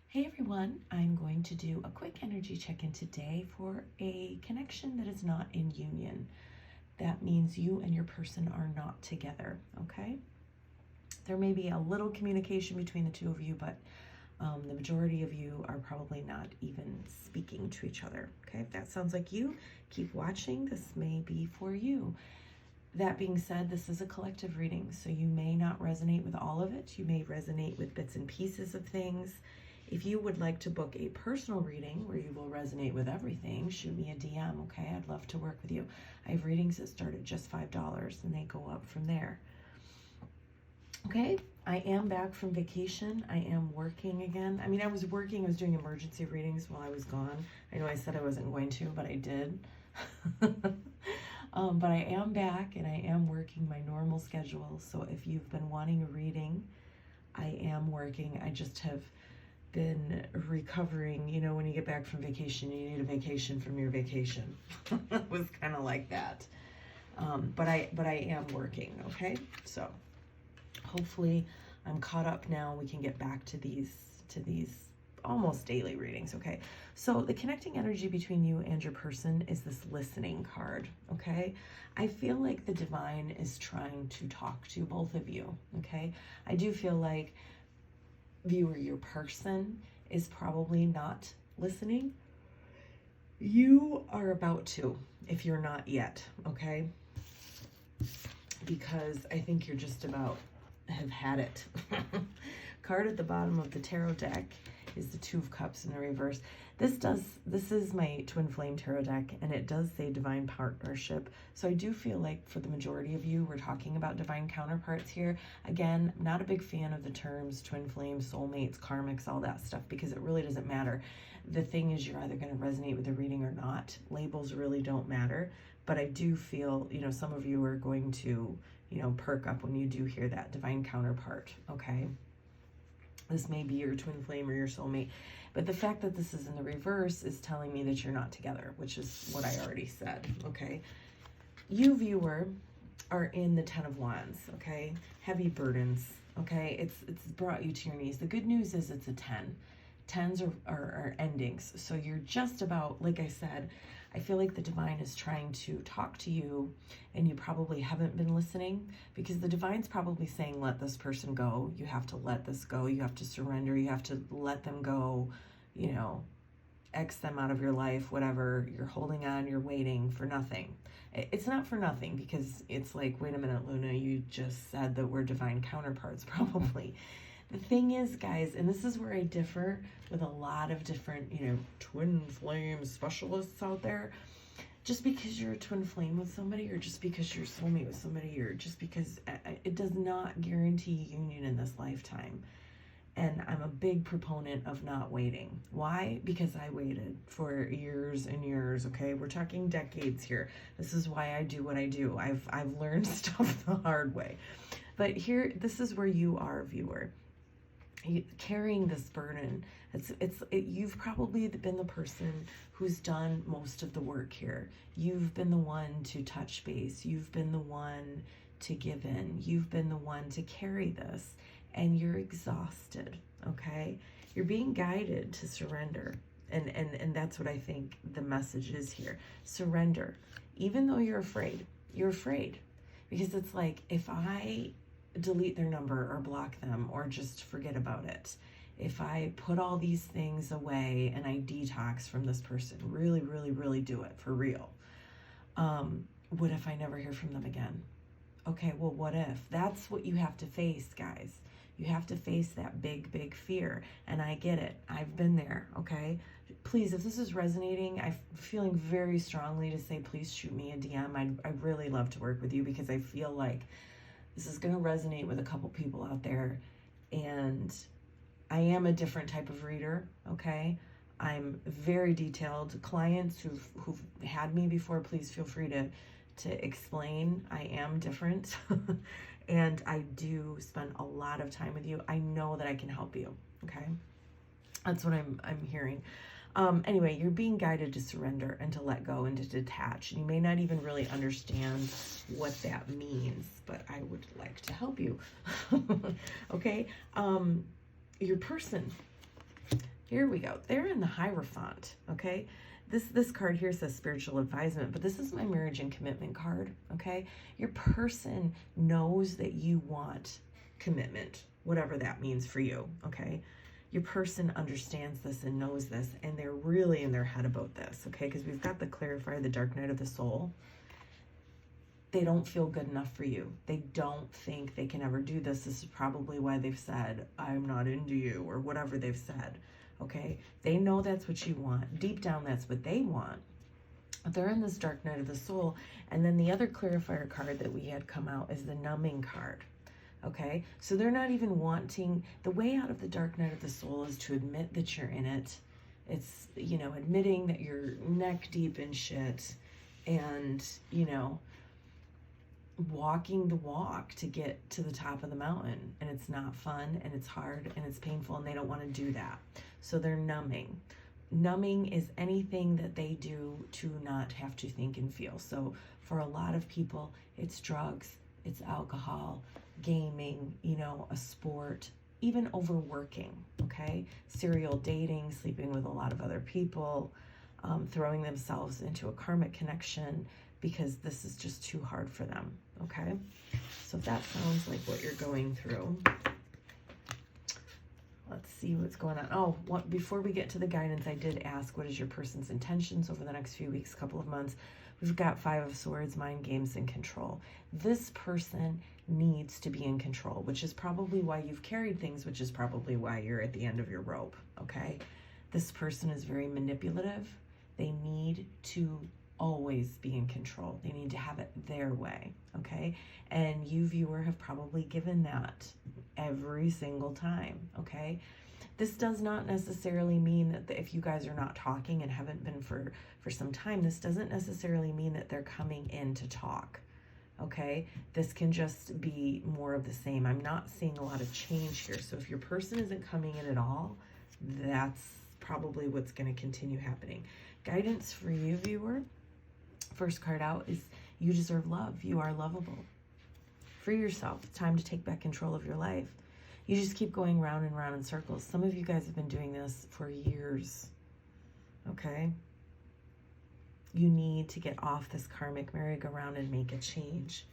Hey everyone, I'm going to do a quick energy check-in today for a connection that is not in union. That means you and your person are not together, okay? There may be a little communication between the two of you, but the majority of you are probably not even speaking to each other, okay? If that sounds like you, keep watching. This may be for you. That being said, this is a collective reading, so you may not resonate with all of it. You may resonate with bits and pieces of things. If you would like to book a personal reading where you will resonate with everything, shoot me a DM, okay? I'd love to work with you. I have readings that start at just $5 and they go up from there. Okay, I am back from vacation. I am working again. I mean, I was doing emergency readings while I was gone. I know I said I wasn't going to, but I did. But I am back and I am working my normal schedule. So if you've been wanting a reading, I am working. I just have been recovering. You know, when you get back from vacation, you need a vacation from your vacation. It was kind of like that. But I am working, okay? So hopefully I'm caught up now. We can get back to these almost daily readings, okay? So the connecting energy between you and your person is this listening card, okay? I feel like the divine is trying to talk to both of you, okay? I do feel like viewer, your person is probably not listening. You are about to, if you're not yet, okay? Because I think you're just about have had it. Card at the bottom of the tarot deck is the Two of Cups in the reverse. This is my Twin Flame tarot deck, and it does say divine partnership. So I do feel like for the majority of you, we're talking about divine counterparts here. Again, not a big fan of the terms twin flame, soulmates, karmics, all that stuff, because it really doesn't matter. The thing is, you're either going to resonate with the reading or not. Labels really don't matter. But I do feel, you know, some of you are going to, you know, perk up when you do hear that divine counterpart, okay? This may be your twin flame or your soulmate. But the fact that this is in the reverse is telling me that you're not together, which is what I already said, okay? You, viewer, are in the Ten of Wands, okay? Heavy burdens, okay? It's brought you to your knees. The good news is it's a 10. Tens are endings. So you're just about, like I said, I feel like the divine is trying to talk to you and you probably haven't been listening, because the divine's probably saying, let this person go. You have to let this go. You have to surrender. You have to let them go, you know, X them out of your life, whatever. You're holding on, you're waiting for nothing. It's not for nothing, because it's like, wait a minute, Luna, you just said that we're divine counterparts, probably. The thing is, guys, and this is where I differ with a lot of different, you know, twin flame specialists out there. Just because you're a twin flame with somebody, or just because you're a soulmate with somebody, or just because it does not guarantee union in this lifetime. And I'm a big proponent of not waiting. Why? Because I waited for years and years, okay? We're talking decades here. This is why I do what I do. I've learned stuff the hard way. But here, this is where you are, viewer. Carrying this burden. You've probably been the person who's done most of the work here. You've been the one to touch base. You've been the one to give in. You've been the one to carry this, and you're exhausted, okay? You're being guided to surrender. And that's what I think the message is here. Surrender. Even though you're afraid, because it's like, if I delete their number or block them or just forget about it, if I put all these things away and I detox from this person, really do it for real, what if I never hear from them again? Okay, well, what if? That's what you have to face, guys. You have to face that big fear. And I get it. I've been there, okay? Please, if this is resonating, I'm feeling very strongly to say, please shoot me a DM. I'd really love to work with you, because I feel like this is going to resonate with a couple people out there. And I am a different type of reader, okay? I'm very detailed. Clients who've had me before, please feel free to explain. I am different. And I do spend a lot of time with you. I know that I can help you, okay? That's what I'm hearing. Anyway, you're being guided to surrender and to let go and to detach. And you may not even really understand what that means, but I would like to help you. Okay? Your person, Here we go. They're in the Hierophant, okay? This card here says spiritual advisement, but this is my marriage and commitment card, okay? Your person knows that you want commitment, whatever that means for you, okay? Your person understands this and knows this, and they're really in their head about this, okay? Because we've got the clarifier, the dark night of the soul. They don't feel good enough for you. They don't think they can ever do this. This is probably why they've said, I'm not into you, or whatever they've said. Okay, they know that's what you want. Deep down, that's what they want. They're in this dark night of the soul. And then the other clarifier card that we had come out is the numbing card. Okay, so they're not even wanting, the way out of the dark night of the soul is to admit that you're in it. It's, you know, admitting that you're neck deep in shit and, you know, walking the walk to get to the top of the mountain, and it's not fun and it's hard and it's painful, and they don't want to do that. So they're numbing. Numbing is anything that they do to not have to think and feel. So for a lot of people, it's drugs, it's alcohol, gaming, you know, a sport, even overworking, okay? Serial dating, sleeping with a lot of other people, throwing themselves into a karmic connection because this is just too hard for them, okay? So if that sounds like what you're going through, let's see what's going on. Oh, before we get to the guidance, I did ask, what is your person's intentions over the next few weeks, couple of months? We've got 5 of Swords, mind games, and control. This person needs to be in control, which is probably why you've carried things, which is probably why you're at the end of your rope, okay? This person is very manipulative. They need to always be in control. They need to have it their way, okay? And you, viewer, have probably given that every single time, okay? This does not necessarily mean that if you guys are not talking and haven't been for some time, this doesn't necessarily mean that they're coming in to talk, okay? This can just be more of the same. I'm not seeing a lot of change here. So if your person isn't coming in at all, that's probably what's going to continue happening. Guidance for you, viewer. First card out is you deserve love. You are lovable. Free yourself. It's time to take back control of your life. You just keep going round and round in circles. Some of you guys have been doing this for years, okay? You need to get off this karmic merry-go-round and make a change.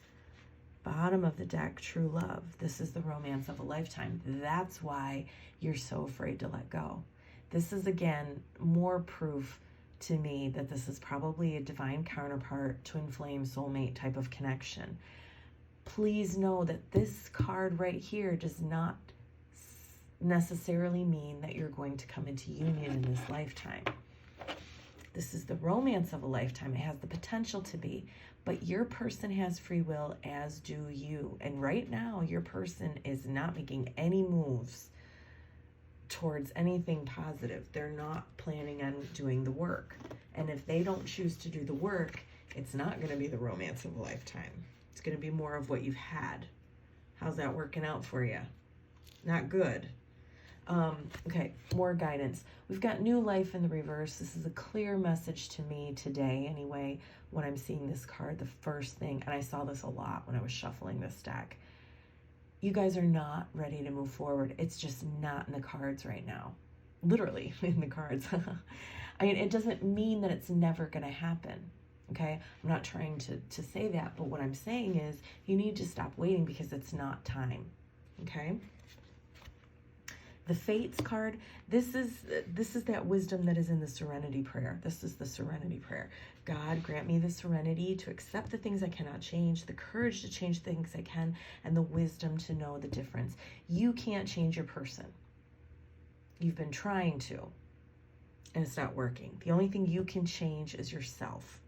Bottom of the deck, true love. This is the romance of a lifetime. That's why you're so afraid to let go. This is, again, more proof to me that this is probably a divine counterpart, twin flame, soulmate type of connection. Please know that this card right here does not necessarily mean that you're going to come into union in this lifetime. This is the romance of a lifetime. It has the potential to be, but your person has free will, as do you. And right now, your person is not making any moves towards anything positive. They're not planning on doing the work. And if they don't choose to do the work, it's not going to be the romance of a lifetime. It's going to be more of what you've had. How's that working out for you? Not good. Okay, more guidance. We've got new life in the reverse. This is a clear message to me today, anyway, when I'm seeing this card, the first thing, and I saw this a lot when I was shuffling this deck. You guys are not ready to move forward. It's just not in the cards right now. Literally in the cards. I mean, it doesn't mean that it's never going to happen. Okay, I'm not trying to say that, but what I'm saying is you need to stop waiting because it's not time. Okay. The Fates card, this is that wisdom that is in the Serenity Prayer. This is the Serenity Prayer. God, grant me the serenity to accept the things I cannot change, the courage to change things I can, and the wisdom to know the difference. You can't change your person. You've been trying to, and it's not working. The only thing you can change is yourself.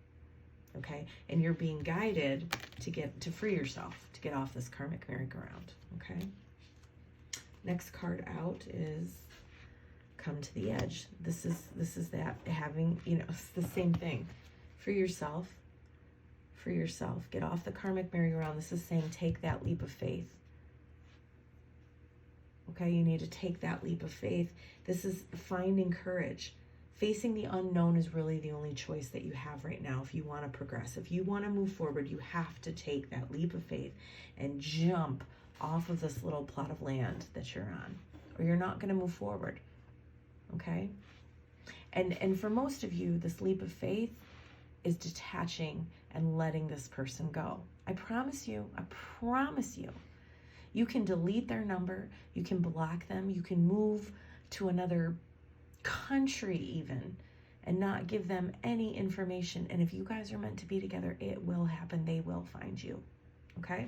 Okay? And you're being guided to free yourself, to get off this karmic merry-go-round. Okay? Next card out is Come to the Edge. This is that having, you know, it's the same thing. Free yourself. Free yourself. Get off the karmic merry-go-round. This is saying take that leap of faith. Okay, you need to take that leap of faith. This is finding courage. Facing the unknown is really the only choice that you have right now if you want to progress. If you want to move forward, you have to take that leap of faith and jump off of this little plot of land that you're on, or you're not going to move forward. okay? And for most of you, this leap of faith is detaching and letting this person go. I promise you, you can delete their number, you can block them, you can move to another country even, and not give them any information. And if you guys are meant to be together, it will happen. They will find you, okay?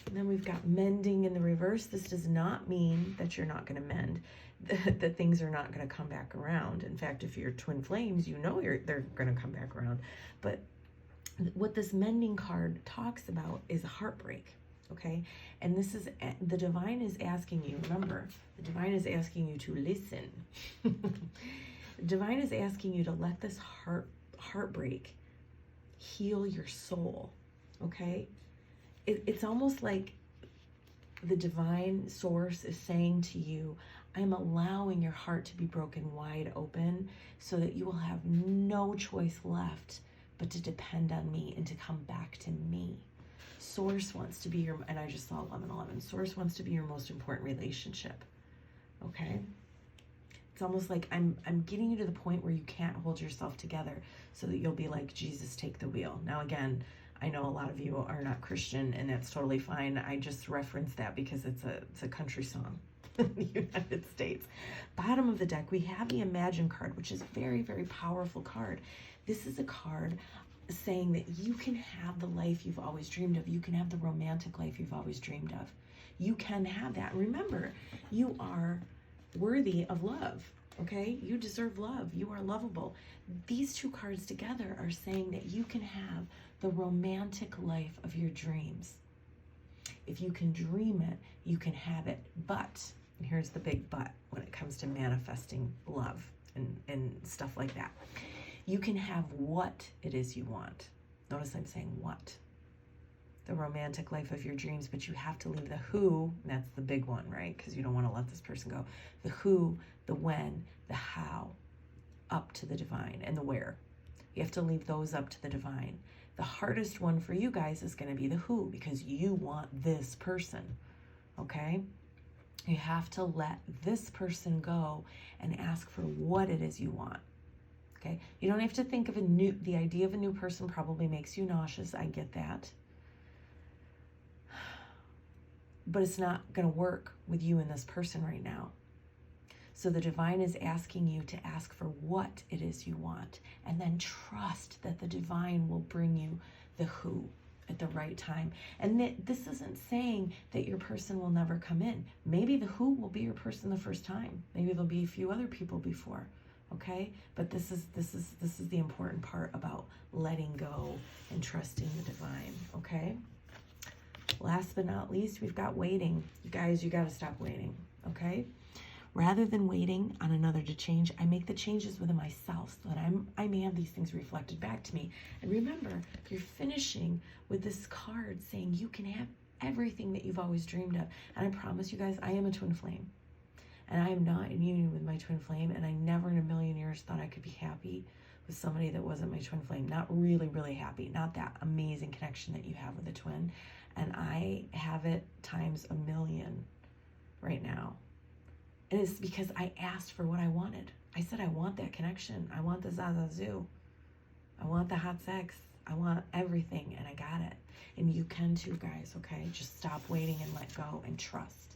And then we've got mending in the reverse. This does not mean that you're not going to mend, that things are not going to come back around. In fact, if you're twin flames, you know they're going to come back around. But what this mending card talks about is heartbreak, okay? And this is, the divine is asking you, remember, the divine is asking you to listen. The divine is asking you to let this heartbreak heal your soul, okay? It's almost like the divine source is saying to you, I'm allowing your heart to be broken wide open so that you will have no choice left but to depend on me and to come back to me. Source wants to be your, and I just saw 1111, Source wants to be your most important relationship, okay? It's almost like I'm getting you to the point where you can't hold yourself together so that you'll be like, Jesus, take the wheel. Now, again, I know a lot of you are not Christian, and that's totally fine. I just referenced that because it's a country song in the United States. Bottom of the deck, we have the Imagine card, which is a very, very powerful card. This is a card saying that you can have the life you've always dreamed of. You can have the romantic life you've always dreamed of. You can have that. Remember, you are worthy of love, okay? You deserve love. You are lovable. These two cards together are saying that you can have the romantic life of your dreams. If you can dream it, you can have it. But, and here's the big but when it comes to manifesting love and stuff like that. You can have what it is you want. Notice I'm saying what. The romantic life of your dreams, but you have to leave the who, and that's the big one, right? Because you don't want to let this person go. The who, the when, the how, up to the divine, and the where. You have to leave those up to the divine. The hardest one for you guys is going to be the who, because you want this person, okay? You have to let this person go and ask for what it is you want. Okay, you don't have to think of the idea of a new person probably makes you nauseous. I get that. But it's not going to work with you and this person right now. So the divine is asking you to ask for what it is you want, and then trust that the divine will bring you the who at the right time. And this isn't saying that your person will never come in. Maybe the who will be your person the first time. Maybe there'll be a few other people before. Okay, but this is the important part about letting go and trusting the divine. Okay, last but not least, we've got waiting. You guys, you got to stop waiting. Okay, rather than waiting on another to change, I make the changes within myself so that I may have these things reflected back to me. And remember, you're finishing with this card saying you can have everything that you've always dreamed of. And I promise you guys, I am a twin flame. And I am not in union with my twin flame, and I never in a million years thought I could be happy with somebody that wasn't my twin flame. Not really, really happy. Not that amazing connection that you have with a twin. And I have it times a million right now. And it's because I asked for what I wanted. I said, I want that connection. I want the Zazazoo. I want the hot sex. I want everything, and I got it. And you can too, guys, okay? Just stop waiting and let go and trust.